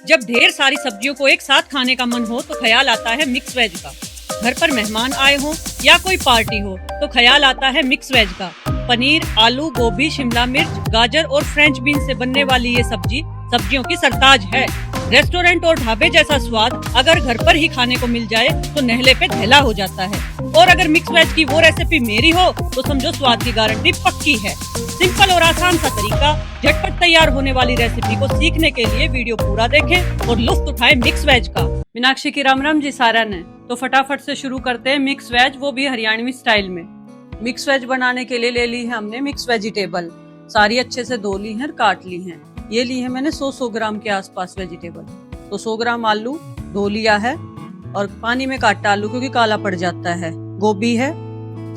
जब ढेर सारी सब्जियों को एक साथ खाने का मन हो तो ख्याल आता है मिक्स वेज का। घर पर मेहमान आए हो या कोई पार्टी हो तो ख्याल आता है मिक्स वेज का। पनीर, आलू, गोभी, शिमला मिर्च, गाजर और फ्रेंच बीन से बनने वाली ये सब्जी सब्जियों की सरताज है। रेस्टोरेंट और ढाबे जैसा स्वाद अगर घर पर ही खाने को मिल जाए तो नहले पे धैला हो जाता है। और अगर मिक्स वेज की वो रेसिपी मेरी हो तो समझो स्वाद की गारंटी पक्की है। सिंपल और आसान सा तरीका, झटपट तैयार होने वाली रेसिपी को सीखने के लिए वीडियो पूरा देखें और लुत्फ उठाएं मिक्स वेज का। मीनाक्षी की राम राम जी सारा ने। तो फटाफट से शुरू करते हैं मिक्स वेज, वो भी हरियाणवी स्टाइल में। मिक्स वेज बनाने के लिए ले ली है हमने मिक्स वेजिटेबल। सारी अच्छे से धो ली है और काट ली है। ये ली है मैंने 100 ग्राम के आसपास वेजिटेबल। तो 100 ग्राम आलू धो लिया है और पानी में काटा आलू क्योंकि काला पड़ जाता है। गोभी है,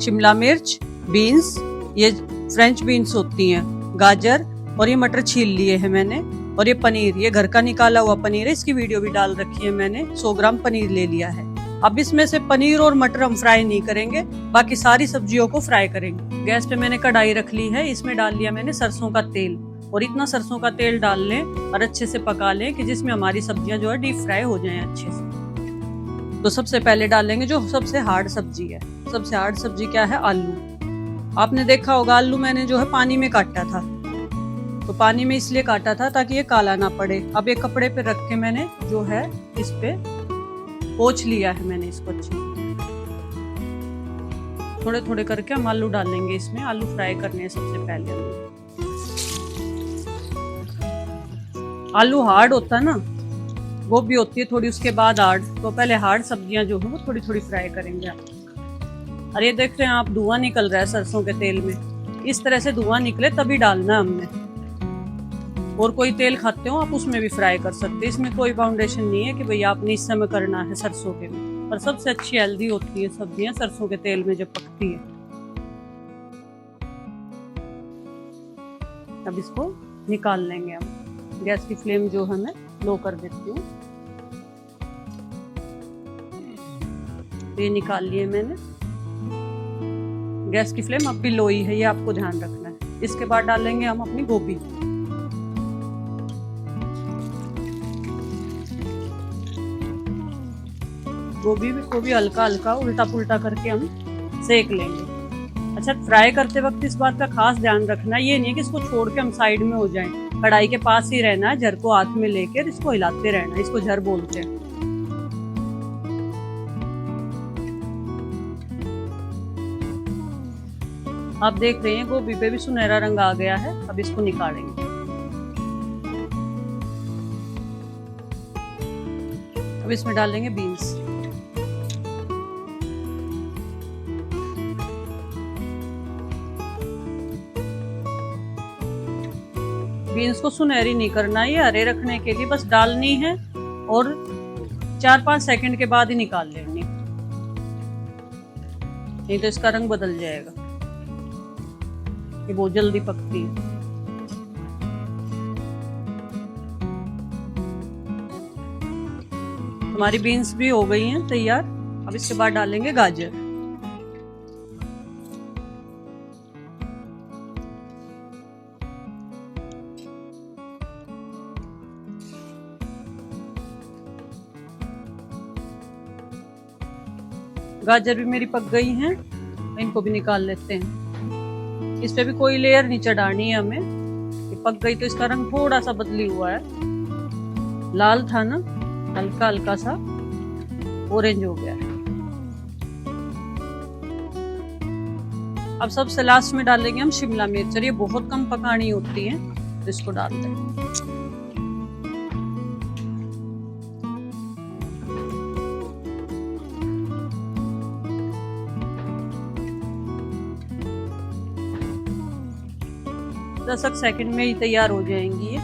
शिमला मिर्च, बीन्स, ये फ्रेंच बीन्स होती हैं, गाजर और ये मटर छील लिए हैं मैंने। और ये पनीर, ये घर का निकाला हुआ पनीर है, इसकी वीडियो भी डाल रखी है मैंने। 100 ग्राम पनीर ले लिया है। अब इसमें से पनीर और मटर हम फ्राई नहीं करेंगे, बाकी सारी सब्जियों को फ्राई करेंगे। गैस पे मैंने कढ़ाई रख ली है, इसमें डाल लिया मैंने सरसों का तेल। और इतना सरसों का तेल डाल लें और अच्छे से पका लें कि जिसमें हमारी सब्जियां जो है डीप फ्राई हो जाएं अच्छे से। तो सबसे पहले डालेंगे जो सबसे हार्ड सब्जी है। सबसे हार्ड सब्जी क्या है? आलू। आपने देखा होगा आलू मैंने जो है पानी में काटा था। तो पानी में इसलिए काटा था ताकि ये काला ना पड़े। अब एक कपड़े पे रख के मैंने जो है इस पे पोंछ लिया है मैंने इसको अच्छे। थोड़े थोड़े करके हम आलू डालेंगे इसमें। आलू फ्राई करने हैं सबसे पहले हमें। आलू हार्ड होता है ना, गोभी होती है थोड़ी उसके बाद हार्ड। तो पहले हार्ड सब्जियां जो है वो थोड़ी थोड़ी फ्राई करेंगे। और ये देख रहे हैं आप, धुआं निकल रहा है सरसों के तेल में। इस तरह से धुआं निकले तभी डालना हमने। और कोई तेल खाते हो आप उसमें भी फ्राई कर सकते हैं। इसमें कोई बाउंडेशन नहीं है कि भाई आपने इस समय करना है सरसों के में। पर सबसे अच्छी हेल्दी होती है सब्जियां सरसों के तेल में जब पकती है। अब इसको निकाल लेंगे हम। गैस की फ्लेम जो है मैं लो कर देती हूँ। तो ये निकाल लिए मैंने। गैस की फ्लेम अब भी लो ही है, ये आपको ध्यान रखना है। इसके बाद डालेंगे हम अपनी गोभी। गोभी को भी हल्का हल्का उल्टा पुल्टा करके हम सेक लेंगे। अच्छा, फ्राई करते वक्त इस बात का खास ध्यान रखना, ये नहीं है कि इसको छोड़ के हम साइड में हो जाएं। कढ़ाई के पास ही रहना है, झर को हाथ में लेकर इसको हिलाते रहना। इसको झर बोलते हैं। आप देख रहे हैं गोभी पे भी सुनहरा रंग आ गया है। अब इसको निकालेंगे। अब इसमें डालेंगे बीन्स। बीन्स को सुनहरी नहीं करना, ये हरे रखने के लिए बस डालनी है और 4-5 सेकंड के बाद ही निकाल लेनी, नहीं तो इसका रंग बदल जाएगा। ये बहुत जल्दी पकती है। हमारी बीन्स भी हो गई हैं तैयार। अब इसके बाद डालेंगे गाजर। गाजर भी मेरी पक गई हैं, इनको भी निकाल लेते हैं। इस पे भी कोई लेयर नहीं चढ़ानी है हमें। ये पक गई तो इसका रंग थोड़ा सा बदली हुआ है। लाल था ना, हल्का हल्का सा ऑरेंज हो गया है। अब सबसे लास्ट में डालेंगे हम शिमला मिर्च। ये बहुत कम पकानी होती है तो इसको डालते हैं। दस सेकंड में ही तैयार हो जाएंगी ये।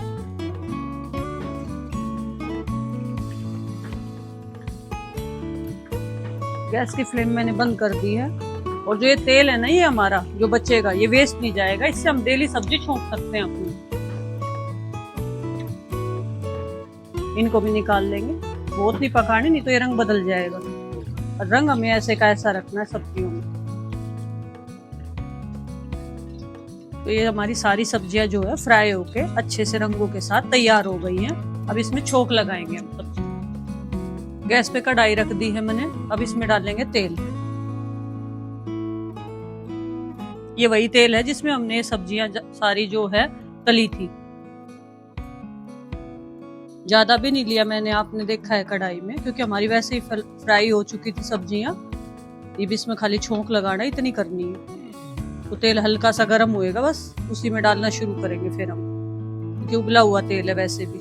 गैस की फ्लेम मैंने बंद कर दी है। और जो ये तेल है ना, ये हमारा जो बचेगा ये वेस्ट नहीं जाएगा। इससे हम डेली सब्जी छोंक सकते हैं अपनी। इनको भी निकाल लेंगे। बहुत नहीं पकाने, नहीं तो ये रंग बदल जाएगा। और रंग हमें ऐसे का ऐसा रखना है सब्जियों में। तो ये हमारी सारी सब्जियां जो है फ्राई होके अच्छे से रंगों के साथ तैयार हो गई हैं। अब इसमें छोंक लगाएंगे हम सब्जी। गैस पे कढ़ाई रख दी है मैंने। अब इसमें डालेंगे तेल। ये वही तेल है जिसमें हमने सब्जियां सारी जो है तली थी। ज्यादा भी नहीं लिया मैंने, आपने देखा है कढ़ाई में, क्योंकि हमारी वैसे ही फ्राई हो चुकी थी सब्जियां। ये भी इसमें खाली छोंक लगाना, इतनी करनी है। तो तेल हल्का सा गर्म होएगा, बस उसी में डालना शुरू करेंगे फिर हम, क्योंकि उबला हुआ तेल है वैसे भी।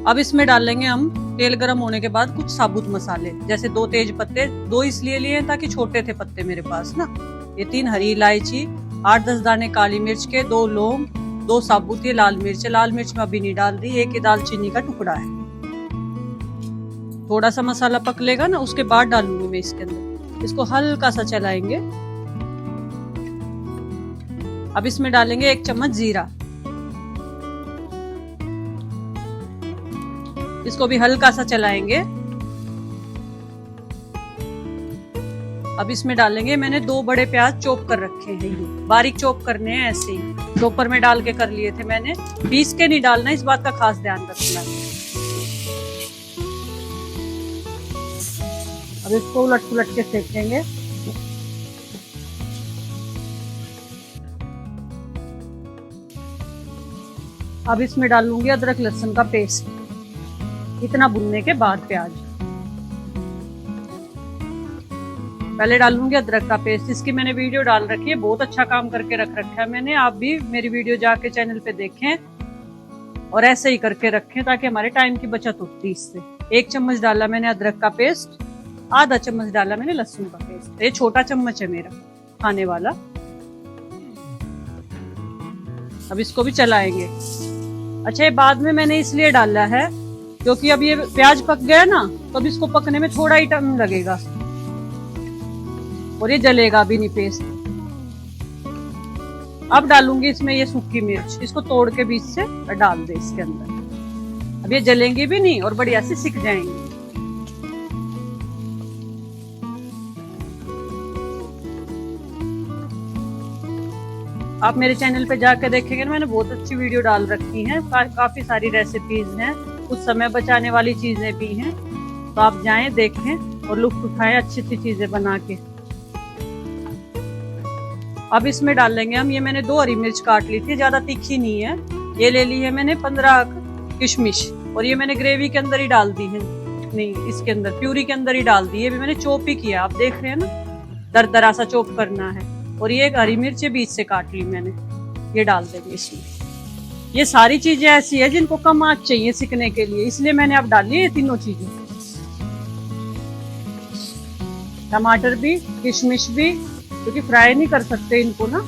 अब इसमें डालेंगे हम, तेल गर्म होने के बाद, कुछ साबुत मसाले, जैसे 2 तेज पत्ते, 2 इसलिए लिए हैं ताकि छोटे थे पत्ते मेरे पास ना। ये 3 हरी इलायची, 8-10 दाने काली मिर्च के, 2 लौंग, 2 साबुत ये लाल मिर्च। लाल मिर्च मैं अभी नहीं डाल रही, 1 दालचीनी का टुकड़ा है। थोड़ा सा मसाला पक लेगा ना, उसके बाद डालूंगी मैं इसके अंदर। इसको हल्का सा चलाएंगे। अब इसमें डालेंगे 1 चम्मच जीरा। इसको भी हल्का सा चलाएंगे। अब इसमें डालेंगे, मैंने 2 बड़े प्याज चॉप कर रखे हैं, ये बारीक चॉप करने हैं, ऐसे ही चॉपर में डाल के कर लिए थे मैंने। पीस के नहीं डालना, इस बात का खास ध्यान रखना। अब इसको उलट पुलट के सेकेंगे। अब इसमें डालूंगी अदरक लहसुन का पेस्ट, इतना भुनने के बाद प्याज। पहले डालूंगी अदरक का पेस्ट, इसकी मैंने वीडियो डाल रखी है, बहुत अच्छा काम करके रख रखा है मैंने। आप भी मेरी वीडियो जाके चैनल पे देखें और ऐसे ही करके रखें, ताकि हमारे टाइम की बचत होती है इससे। 1 चम्मच डाला मैंने अदरक का पेस्ट, आधा चम्मच डाला मैंने लहसुन का पेस्ट। ये छोटा चम्मच है मेरा खाने वाला। अब इसको भी चलाएंगे। अच्छा, ये बाद में मैंने इसलिए डाला है क्योंकि अब ये प्याज पक गया ना, तो अब इसको पकने में थोड़ा ही टाइम लगेगा और ये जलेगा भी नहीं पेस्ट। अब डालूंगी इसमें ये सूखी मिर्च, इसको तोड़ के बीच से डाल दे इसके अंदर। अब ये जलेंगे भी नहीं और बढ़िया से सिक जाएंगे। आप मेरे चैनल पे जाकर देखेंगे ना, मैंने बहुत अच्छी वीडियो डाल रखी हैं, काफी सारी रेसिपीज हैं, कुछ समय बचाने वाली चीजें भी हैं। तो आप जाएं, देखें और लुत्फ उठाएं अच्छी अच्छी चीजें बना के। अब इसमें डाल लेंगे हम, ये मैंने 2 हरी मिर्च काट ली थी, ज्यादा तीखी नहीं है। ये ले ली है मैंने 15 किशमिश, और ये मैंने ग्रेवी के अंदर ही डाल दी है, नहीं इसके अंदर प्यूरी के अंदर ही डाल दी है। भी मैंने चॉप ही किया, आप देख रहे हैं ना, दरदरा सा चॉप करना है। और ये 1 हरी मिर्च बीच से काट ली मैंने, ये डाल देंगे इसमें। ये सारी चीजें ऐसी है जिनको कम आंच चाहिए सिकने के लिए, इसलिए मैंने अब डाली ये तीनों चीजें। टमाटर भी, किशमिश भी, क्योंकि फ्राई नहीं कर सकते इनको ना।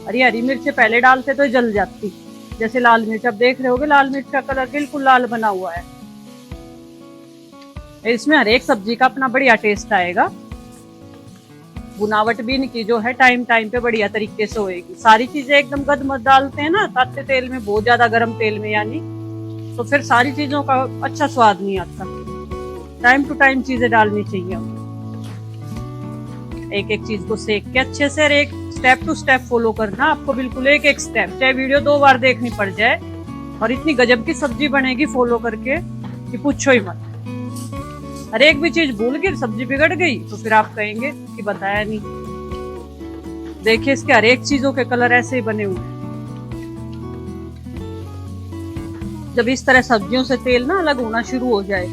हरी मिर्च पहले डालते तो जल जाती, जैसे लाल मिर्च। अब देख रहे होगे लाल मिर्च का कलर बिल्कुल लाल बना हुआ है। इसमें हर एक सब्जी का अपना बढ़िया टेस्ट आएगा। बुनावट भी इनकी जो है टाइम पे बढ़िया तरीके से होएगी। सारी चीजें एकदम गदमद डालते हैं ना ताते तेल में, बहुत ज्यादा गर्म तेल में यानी, तो फिर सारी चीजों का अच्छा स्वाद नहीं आता। टाइम टू टाइम चीजें डालनी चाहिए, एक एक चीज को सेक के अच्छे से, और एक स्टेप टू स्टेप फॉलो करना आपको, बिल्कुल एक एक स्टेप, चाहे वीडियो 2 बार देखनी पड़ जाए। और इतनी गजब की सब्जी बनेगी फॉलो करके कि पूछो ही मत। हर एक भी चीज भूल के सब्जी बिगड़ गई तो फिर आप कहेंगे कि बताया नहीं। देखिए इसके हर एक चीजों के कलर ऐसे ही बने हुए हैं। जब इस तरह सब्जियों से तेल ना अलग होना शुरू हो जाए,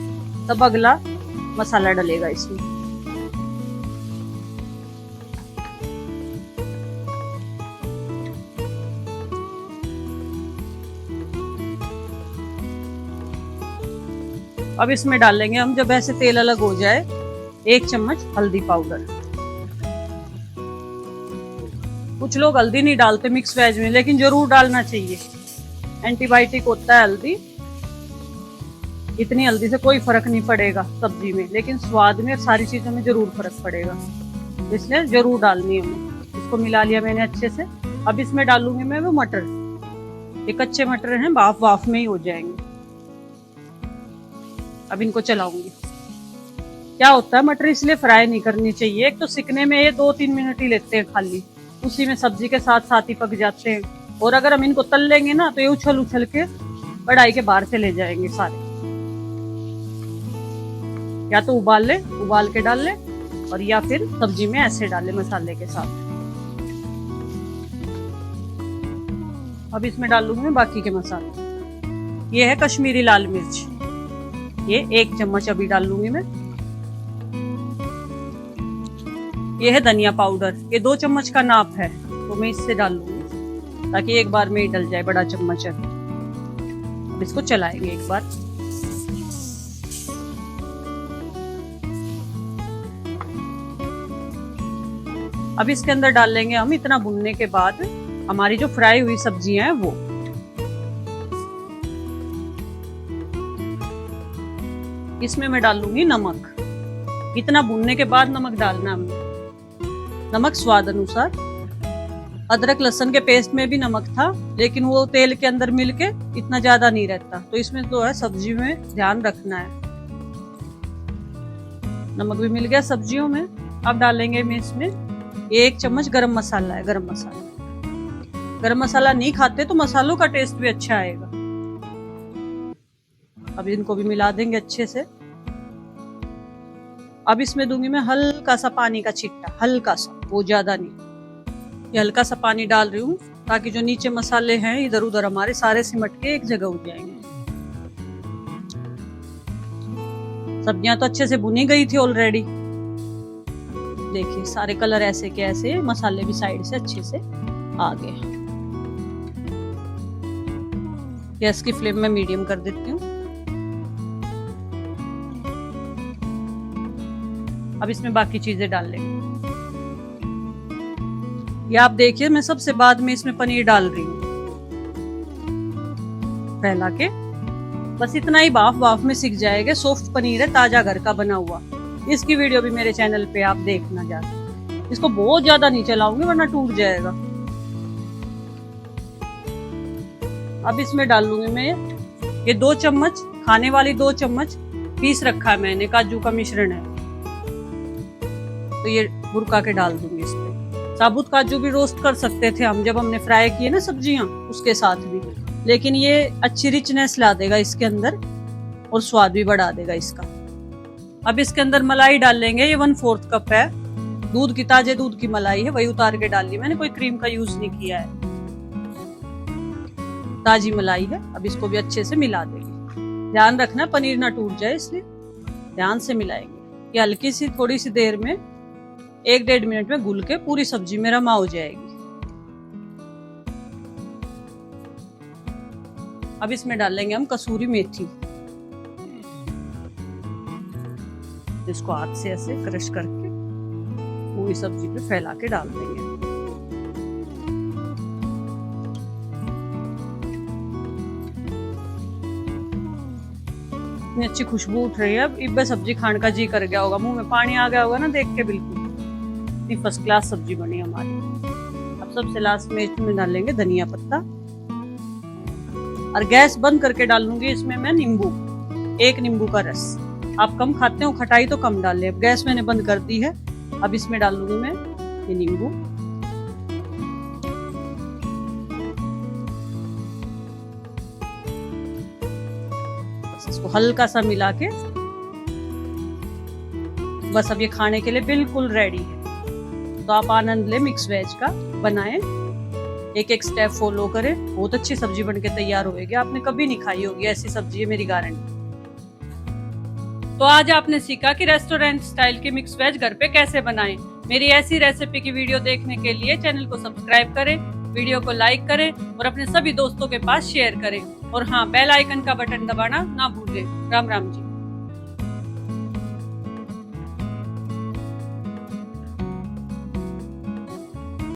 तब अगला मसाला डलेगा इसमें। अब इसमें डाल लेंगे हम, जब ऐसे तेल अलग हो जाए, 1 चम्मच हल्दी पाउडर। कुछ लोग हल्दी नहीं डालते मिक्स वेज में, लेकिन जरूर डालना चाहिए, एंटीबायोटिक होता है हल्दी। इतनी हल्दी से कोई फर्क नहीं पड़ेगा सब्जी में, लेकिन स्वाद में सारी चीजों में जरूर फर्क पड़ेगा, इसलिए जरूर डालनी है हमें। इसको मिला लिया मैंने अच्छे से। अब इसमें डालूंगी मैं वो मटर, ये कच्चे मटर हैं, वाफ में ही हो जाएंगे। अब इनको चलाऊंगी। क्या होता है, मटर इसलिए फ्राई नहीं करनी चाहिए, एक तो सिकने में ये 2-3 मिनट ही लेते हैं खाली, उसी में सब्जी के साथ साथ ही पक जाते हैं। और अगर हम इनको तल लेंगे ना तो ये उछल उछल के कढ़ाई के बाहर से ले जाएंगे सारे। या तो उबाल ले, उबाल के डाल ले, और या फिर सब्जी में ऐसे डाले मसाले के साथ। अब इसमें डाल लूंगी मैं बाकी के मसाले। ये है कश्मीरी लाल मिर्च, ये 1 चम्मच अभी डाल लूंगी मैं। ये है धनिया पाउडर, ये 2 चम्मच का नाप है, तो मैं इससे डाल लूंगी ताकि एक बार में ही डल जाए, बड़ा चम्मच है। अब इसको चलाएंगे एक बार। अब इसके अंदर डाल लेंगे हम, इतना भुनने के बाद, हमारी जो फ्राई हुई सब्जियां हैं वो। इसमें मैं डाल लूंगी नमक। इतना भुनने के बाद नमक डालना हमने, नमक स्वाद अनुसार। अदरक लहसुन के पेस्ट में भी नमक था, लेकिन वो तेल के अंदर मिलके इतना ज्यादा नहीं रहता, तो इसमें तो है सब्जी में ध्यान रखना है। नमक भी मिल गया सब्जियों में। अब डालेंगे मैं इसमें 1 चम्मच गरम मसाला है, गरम मसाला। गरम मसाला नहीं खाते तो मसालों का टेस्ट भी अच्छा आएगा। अब इनको भी मिला देंगे अच्छे से। अब इसमें दूंगी मैं हल्का सा पानी का छिट्टा, हल्का सा, वो ज्यादा नहीं। ये हल्का सा पानी डाल रही हूँ ताकि जो नीचे मसाले हैं इधर उधर हमारे सारे सिमट के एक जगह हो जाएंगे। सब्जियां तो अच्छे से भुनी गई थी ऑलरेडी। देखिए सारे कलर ऐसे के ऐसे, मसाले भी साइड से अच्छे से आ गए। गैस की फ्लेम में मीडियम कर देती हूँ। अब इसमें बाकी चीजें डाल लेंगे। ये आप देखिए, मैं सबसे बाद में इसमें पनीर डाल रही हूँ, फैला के। बस इतना ही भाफ में सिक जाएगा। सॉफ्ट पनीर है, ताजा घर का बना हुआ। इसकी वीडियो भी मेरे चैनल पे आप देखना जाके। इसको बहुत ज्यादा नहीं चलाऊंगी वरना टूट जाएगा। अब इसमें डाल लूंगी मैं ये 2 चम्मच, खाने वाली 2 चम्मच पीस रखा है मैंने, काजू का मिश्रण है, तो ये बुरका के डाल दूंगी इसमें। साबुत काजू भी रोस्ट कर सकते थे हम, जब हमने फ्राई किए ना सब्जियां उसके साथ भी, लेकिन ये अच्छी रिचनेस ला देगा इसके अंदर और स्वाद भी बढ़ा देगा इसका। अब इसके अंदर मलाई डाल लेंगे। ये 1/4 कप है, दूध की, ताजे दूध की मलाई है, वही उतार के डाल ली मैंने, कोई क्रीम का यूज नहीं किया है, ताजी मलाई है। अब इसको भी अच्छे से मिला देंगे। ध्यान रखना पनीर ना टूट जाए, इसलिए ध्यान से मिलाएंगे। ये हल्की सी थोड़ी सी देर में 1-1.5 मिनट में घुल के पूरी सब्जी में रमा हो जाएगी। अब इसमें डालेंगे हम कसूरी मेथी। इसको हाथ से ऐसे क्रश करके पूरी सब्जी पे फैला के डाल देंगे। इतनी अच्छी खुशबू उठ रही है। अब इब्बे सब्जी खाने का जी कर गया होगा, मुंह में पानी आ गया होगा ना देख के। बिल्कुल इतनी फर्स्ट क्लास सब्जी बनी हमारी। अब सबसे लास्ट में इसमें डालेंगे धनिया पत्ता, और गैस बंद करके डालूंगी इसमें मैं नींबू, 1 नींबू का रस। आप कम खाते हो खटाई तो कम डाल ले। अब गैस मैंने बंद कर दी है। अब इसमें डाल लूंगी मैं ये नींबू। इसको हल्का सा मिला के बस अब ये खाने के लिए बिल्कुल रेडी है। तो आप आनंद ले मिक्स वेज का, बनाएं, एक स्टेप फॉलो करें, बहुत अच्छी सब्जी बनके तैयार होगी। आपने कभी नहीं खाई होगी ऐसी सब्जी है, मेरी गारंटी। तो आज आपने सीखा कि रेस्टोरेंट स्टाइल की मिक्स वेज घर पे कैसे बनाएं। मेरी ऐसी रेसिपी की वीडियो देखने के लिए चैनल को सब्सक्राइब करें, वीडियो को लाइक करें और अपने सभी दोस्तों के पास शेयर करें। और हाँ, बेल आइकन का बटन दबाना ना भूलें। राम राम जी।